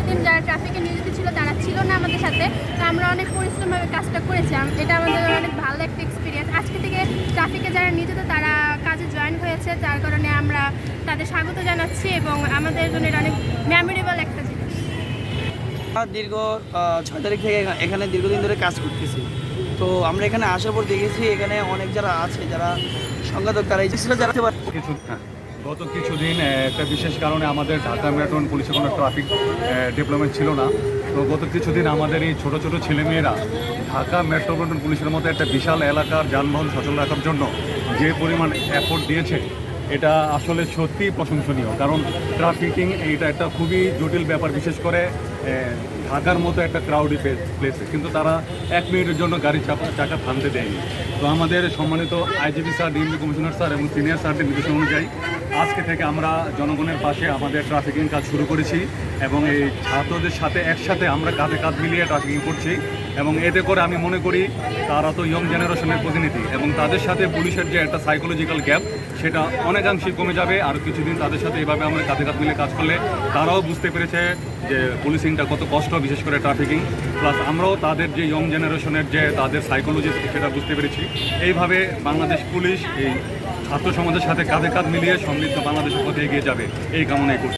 দিন যারা ট্রাফিকে নিয়োজিত ছিল তারা ছিল না আমাদের সাথে, তো আমরা অনেক পরিশ্রমভাবে কাজটা করেছিলাম। এটা আমাদের অনেক ভালো একটা এক্সপিরিয়েন্স। আজকে থেকে ট্রাফিকে যারা নিয়োজিত তারা কাজে জয়েন হয়েছে, যার কারণে আমরা তাদের স্বাগত জানাচ্ছি এবং আমাদের জন্য এটা অনেক মেমোরেবল একটা জিনিস। দীর্ঘ 6 তারিখ থেকে এখানে দীর্ঘদিন ধরে কাজ করতেছি। তো আমরা এখানে আসার পর দেখেছি এখানে অনেক যারা আছে, যারা সংঘাতক, তারা এই জিনিসটা জানতে পারে। গত কিছুদিন একটা বিশেষ কারণে আমাদের ঢাকা মেট্রোপলিটন পুলিশের কোনো ট্রাফিক ডেভেলপমেন্ট ছিল না। তো গত কিছুদিন আমাদের এই ছোটো ছোটো ছেলেমেয়েরা ঢাকা মেট্রোপলিটন পুলিশের মতো একটা বিশাল এলাকার যানবাহন সচল রাখার জন্য যে পরিমাণ এফোর্ট দিয়েছে, এটা আসলে সত্যিই প্রশংসনীয়। কারণ ট্রাফিকিং এটা একটা খুবই জটিল ব্যাপার, বিশেষ করে ঢাকার মতো একটা ক্রাউডি প্লেসে, কিন্তু তারা 1 মিনিটের জন্য গাড়ি চাকা থামতে দেয়নি। তো আমাদের সম্মানিত IGP sir, DMP commissioner sir এবং সিনিয়র স্যারদের নির্দেশনা অনুযায়ী আজকে থেকে আমরা জনগণের পাশে আমাদের ট্রাফিকিং কাজ শুরু করেছি এবং এই ছাত্রদের সাথে একসাথে আমরা কাঁধে কাঁধ মিলিয়ে ট্রাফিকিং করছি। এবং এতে করে আমি মনে করি তারা তো ইয়ং জেনারেশনের প্রতিনিধি এবং তাদের সাথে পুলিশের যে একটা সাইকোলজিক্যাল গ্যাপ, সেটা অনেকাংশেই কমে যাবে। আর কিছুদিন তাদের সাথে এভাবে আমরা কাঁধে কাঁধ মিলে কাজ করলে তারাও বুঝতে পেরেছে যে পুলিশিংটা কত কষ্ট, বিশেষ করে ট্রাফিকিং। প্লাস আমরাও তাদের যে ইয়ং জেনারেশনের যে তাদের সাইকোলজি, সেটা বুঝতে পেরেছি। এইভাবে বাংলাদেশ পুলিশ এই ছাত্র সমাজের সাথে কাঁধে কাঁধ মিলিয়ে সমৃদ্ধ বাংলাদেশের পথে এগিয়ে যাবে, এই কামনাই করছি।